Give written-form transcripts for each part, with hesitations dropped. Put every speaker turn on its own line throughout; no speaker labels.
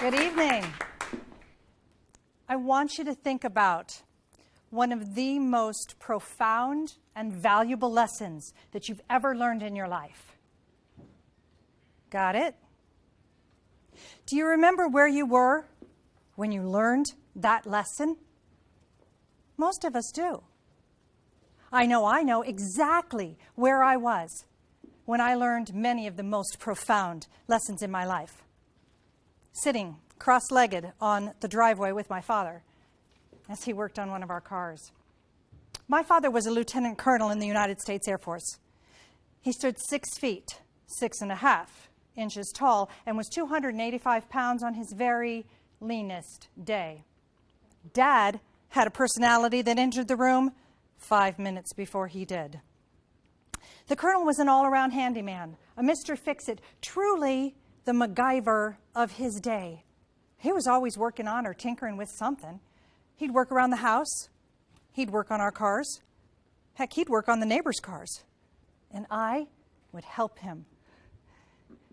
Good evening. I want you to think about one of the most profound and valuable lessons that you've ever learned in your life. Got it? Do you remember where you were when you learned that lesson? Most of us do. I know exactly where I was when I learned many of the most profound lessons in my life. Sitting cross-legged on the driveway with my father as he worked on one of our cars. My father was a lieutenant colonel in the United States Air Force. He stood 6 feet, 6.5 inches tall, and was 285 pounds on his very leanest day. Dad had a personality that entered the room 5 minutes before he did. The colonel was an all-around handyman, a Mr. Fix-It, truly the MacGyver of his day. He was always working on or tinkering with something. He'd work around the house. He'd work on our cars. Heck, he'd work on the neighbors' cars. And I would help him.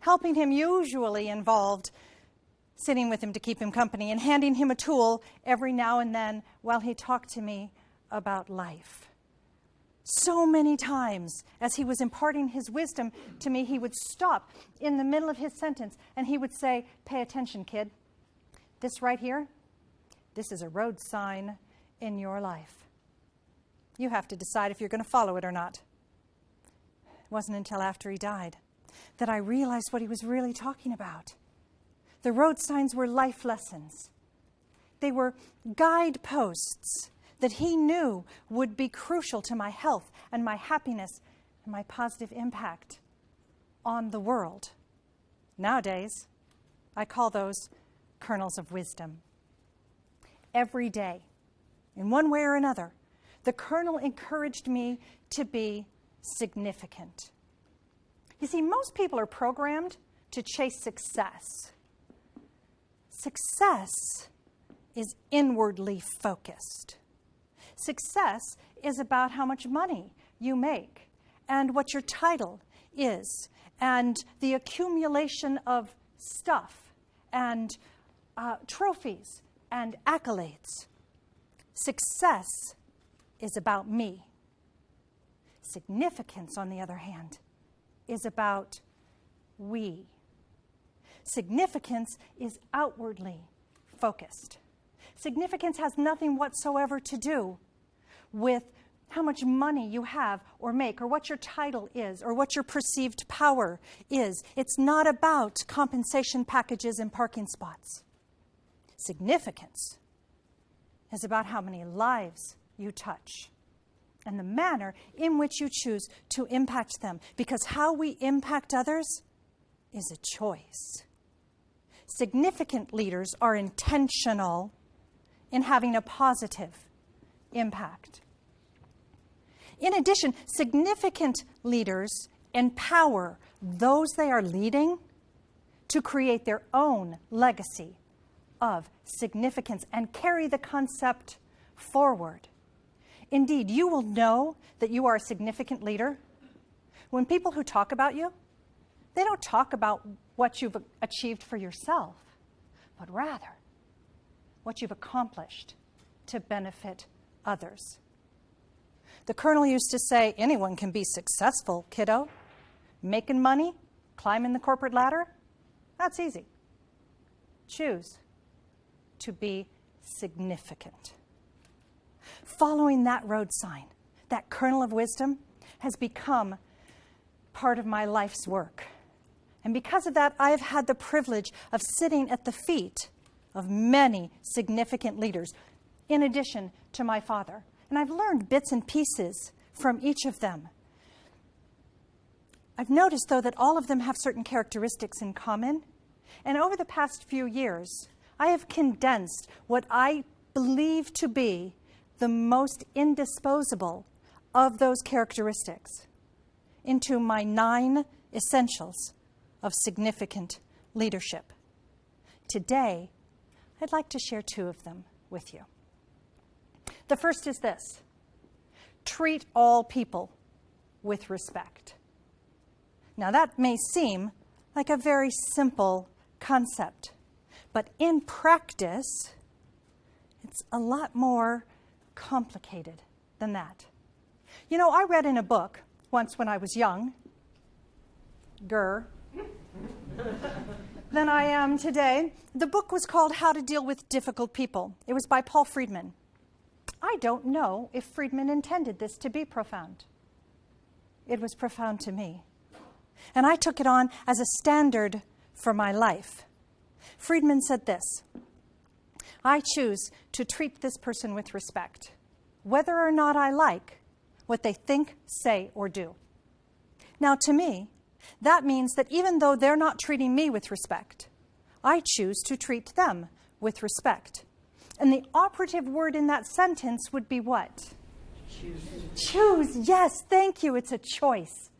Helping him usually involved sitting with him to keep him company and handing him a tool every now and then while he talked to me about life. So many times as he was imparting his wisdom to me, he would stop in the middle of his sentence and he would say, "Pay attention, kid. This right here, this is a road sign in your life. You have to decide if you're going to follow it or not." It wasn't until after he died that I realized what he was really talking about. The road signs were life lessons. They were guideposts that he knew would be crucial to my health and my happiness and my positive impact on the world. Nowadays, I call those kernels of wisdom. Every day, in one way or another, the colonel encouraged me to be significant. You see, most people are programmed to chase success. Success is inwardly focused. Success is about how much money you make and what your title is and the accumulation of stuff and trophies and accolades. Success is about me. Significance, on the other hand, is about we. Significance is outwardly focused. Significance has nothing whatsoever to do with how much money you have or make or what your title is or what your perceived power is. It's not about compensation packages and parking spots. Significance is about how many lives you touch and the manner in which you choose to impact them, because how we impact others is a choice. Significant leaders are intentional in having a positive impact. In addition, significant leaders empower those they are leading to create their own legacy of significance and carry the concept forward. Indeed, you will know that you are a significant leader when people who talk about you, they don't talk about what you've achieved for yourself, but rather what you've accomplished to benefit others. The colonel used to say, anyone can be successful, kiddo. Making money, climbing the corporate ladder, that's easy. Choose to be significant. Following that road sign, that kernel of wisdom, has become part of my life's work. And because of that, I've had the privilege of sitting at the feet of many significant leaders, in addition to my father. And I've learned bits and pieces from each of them. I've noticed, though, that all of them have certain characteristics in common. And over the past few years, I have condensed what I believe to be the most indisposable of those characteristics into my 9 essentials of significant leadership. Today, I'd like to share 2 of them with you. The first is this: treat all people with respect. Now that may seem like a very simple concept, But in practice, it's a lot more complicated than that. You know, I read in a book once when I was younger than I am today. The book was called How to Deal with Difficult People. It was by Paul Friedman. I don't know if Friedman intended this to be profound. It was profound to me. And I took it on as a standard for my life. Friedman said this: I choose to treat this person with respect, whether or not I like what they think, say, or do. Now, to me, that means that even though they're not treating me with respect, I choose to treat them with respect. And the operative word in that sentence would be what? Choose. Choose. Yes, thank you. It's a choice.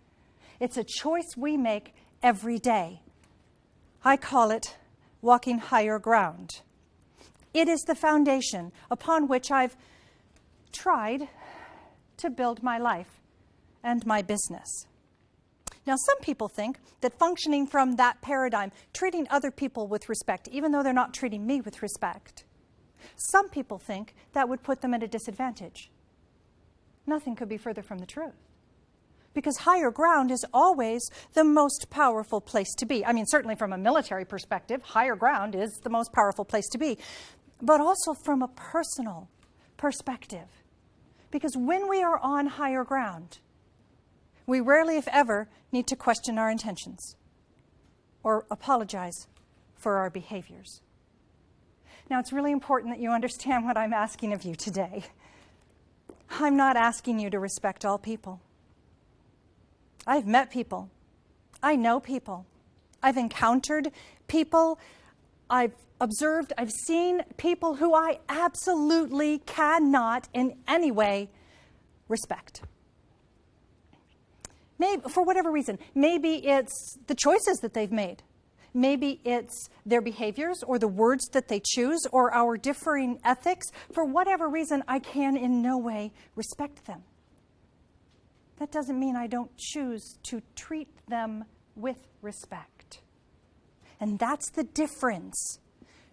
It's a choice we make every day. I call it walking higher ground. It is the foundation upon which I've tried to build my life and my business. Now, some people think that functioning from that paradigm, treating other people with respect, even though they're not treating me with respect, some people think that would put them at a disadvantage. Nothing could be further from the truth. Because higher ground is always the most powerful place to be. I mean, certainly from a military perspective, higher ground is the most powerful place to be. But also from a personal perspective. Because when we are on higher ground, we rarely, if ever, need to question our intentions or apologize for our behaviors. Now, it's really important that you understand what I'm asking of you today. I'm not asking you to respect all people. I've met people. I know people. I've encountered people. I've observed, I've seen people who I absolutely cannot in any way respect. Maybe, for whatever reason, maybe it's the choices that they've made. Maybe it's their behaviors or the words that they choose or our differing ethics. For whatever reason, I can in no way respect them. That doesn't mean I don't choose to treat them with respect. And that's the difference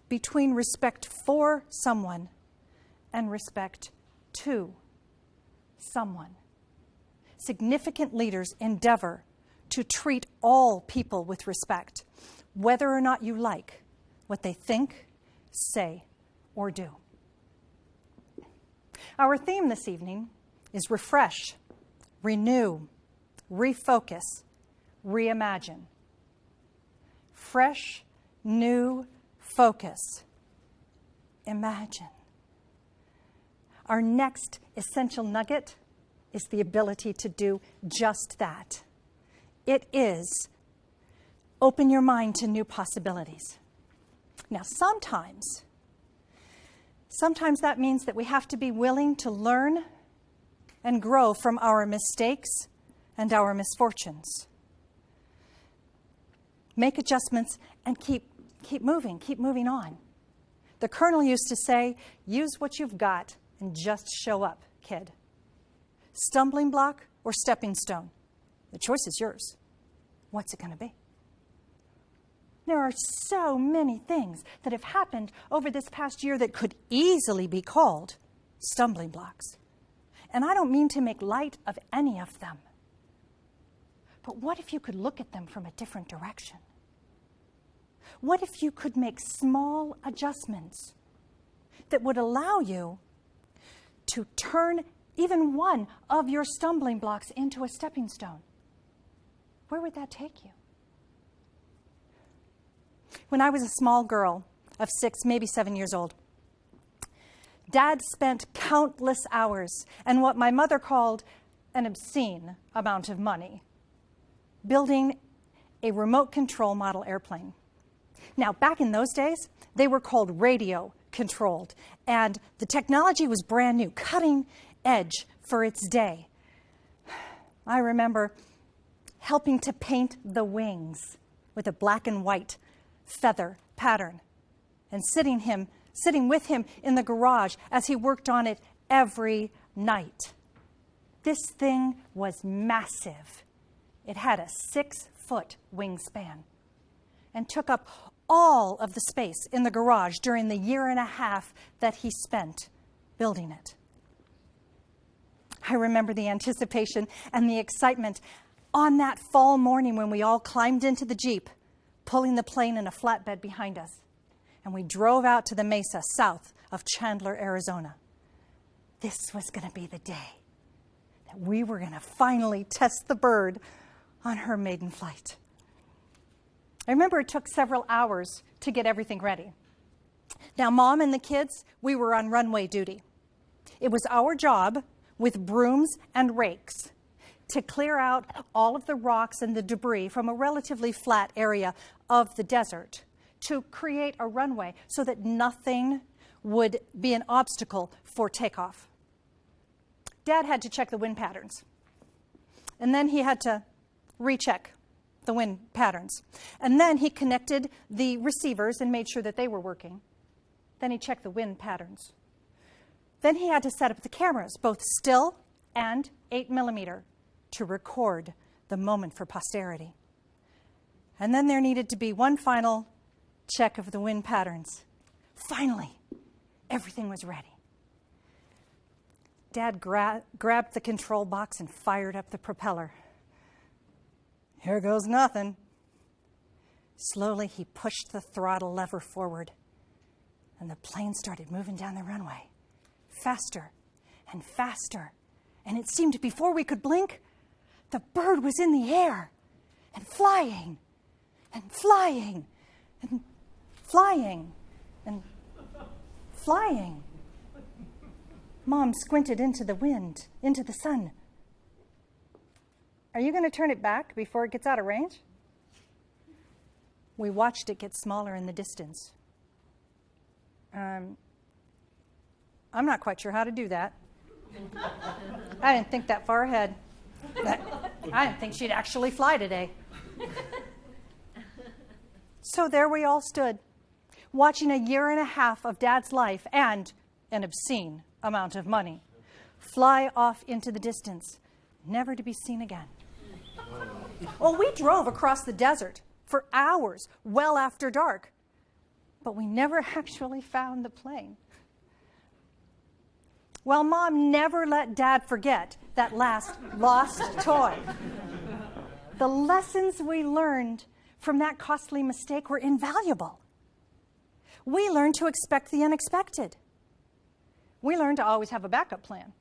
between respect for someone and respect to someone. Significant leaders endeavor to treat all people with respect, whether or not you like what they think, say, or do. Our theme this evening is refresh, renew, refocus, reimagine. Fresh, new focus. Imagine. Our next essential nugget is the ability to do just that. It is open your mind to new possibilities. Now, sometimes that means that we have to be willing to learn and grow from our mistakes and our misfortunes. Make adjustments and keep moving on. The Colonel used to say, use what you've got and just show up, kid. Stumbling block or stepping stone? The choice is yours. What's it going to be? There are so many things that have happened over this past year that could easily be called stumbling blocks. And I don't mean to make light of any of them. But what if you could look at them from a different direction? What if you could make small adjustments that would allow you to turn even one of your stumbling blocks into a stepping stone? Where would that take you? When I was a small girl of 6, maybe 7 years old, Dad spent countless hours and what my mother called an obscene amount of money building a remote control model airplane. Now, back in those days, they were called radio controlled, and the technology was brand new, cutting edge for its day. I remember helping to paint the wings with a black and white feather pattern and sitting with him in the garage as he worked on it every night. This thing was massive. It had a 6-foot wingspan and took up all of the space in the garage during the 1.5 years that he spent building it. I remember the anticipation and the excitement on that fall morning when we all climbed into the Jeep, pulling the plane in a flatbed behind us, and we drove out to the mesa south of Chandler, Arizona. This was going to be the day that we were going to finally test the bird on her maiden flight. I remember it took several hours to get everything ready. Now, Mom and the kids, we were on runway duty. It was our job, with brooms and rakes, to clear out all of the rocks and the debris from a relatively flat area of the desert to create a runway so that nothing would be an obstacle for takeoff. Dad had to check the wind patterns, and then he had to recheck the wind patterns. And then he connected the receivers and made sure that they were working. Then he checked the wind patterns. Then he had to set up the cameras, both still and 8mm, to record the moment for posterity. And then there needed to be one final check of the wind patterns. Finally, everything was ready. Dad grabbed the control box and fired up the propeller. Here goes nothing. Slowly, he pushed the throttle lever forward, and the plane started moving down the runway, faster and faster. And it seemed before we could blink, the bird was in the air and flying and flying and flying and flying. Mom squinted into the wind, into the sun. Are you going to turn it back before it gets out of range? We watched it get smaller in the distance. I'm not quite sure how to do that. I didn't think that far ahead. I didn't think she'd actually fly today. So there we all stood, watching a 1.5 years of Dad's life and an obscene amount of money fly off into the distance, never to be seen again. Well, we drove across the desert for hours, well after dark, but we never actually found the plane. Well, Mom never let Dad forget that last lost toy. The lessons we learned from that costly mistake were invaluable. We learned to expect the unexpected. We learned to always have a backup plan.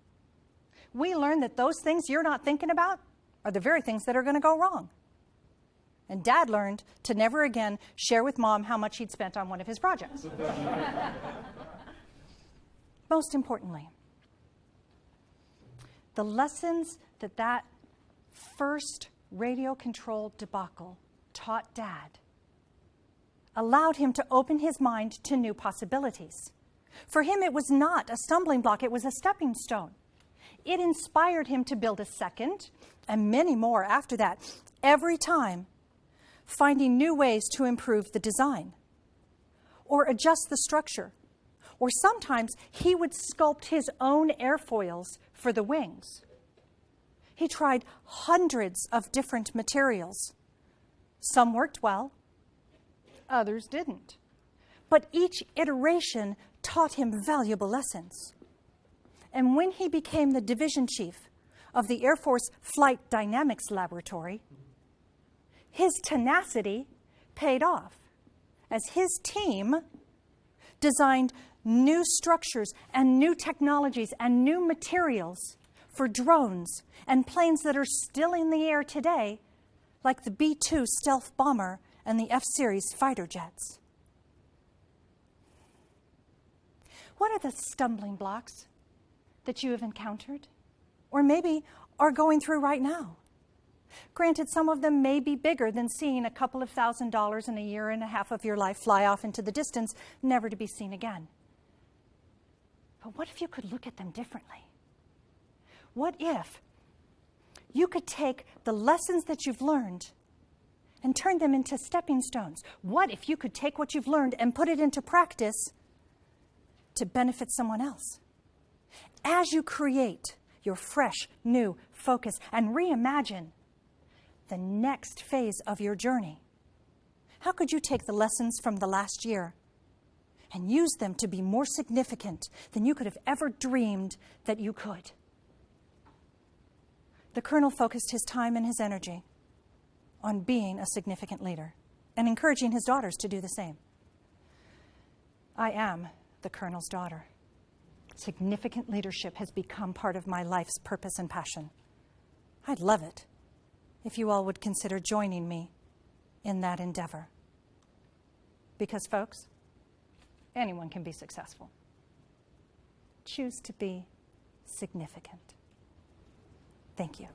We learned that those things you're not thinking about are the very things that are going to go wrong. And Dad learned to never again share with Mom how much he'd spent on one of his projects. Most importantly, the lessons that first radio-controlled debacle taught Dad allowed him to open his mind to new possibilities. For him, it was not a stumbling block, it was a stepping stone. It inspired him to build a second and many more after that, every time finding new ways to improve the design or adjust the structure. Or sometimes he would sculpt his own airfoils for the wings. He tried hundreds of different materials. Some worked well, others didn't. But each iteration taught him valuable lessons. And when he became the division chief of the Air Force Flight Dynamics Laboratory, his tenacity paid off as his team designed new structures and new technologies and new materials for drones and planes that are still in the air today, like the B-2 stealth bomber and the F-series fighter jets. What are the stumbling blocks that you have encountered, or maybe are going through right now? Granted, some of them may be bigger than seeing a couple of $1,000s in a 1.5 years of your life fly off into the distance, never to be seen again. But what if you could look at them differently? What if you could take the lessons that you've learned and turn them into stepping stones? What if you could take what you've learned and put it into practice to benefit someone else? As you create your fresh, new focus and reimagine the next phase of your journey, How could you take the lessons from the last year and use them to be more significant than you could have ever dreamed that you could? The colonel focused his time and his energy on being a significant leader and encouraging his daughters to do the same. I am the colonel's daughter. Significant leadership has become part of my life's purpose and passion. I'd love it if you all would consider joining me in that endeavor. Because, folks, anyone can be successful. Choose to be significant. Thank you.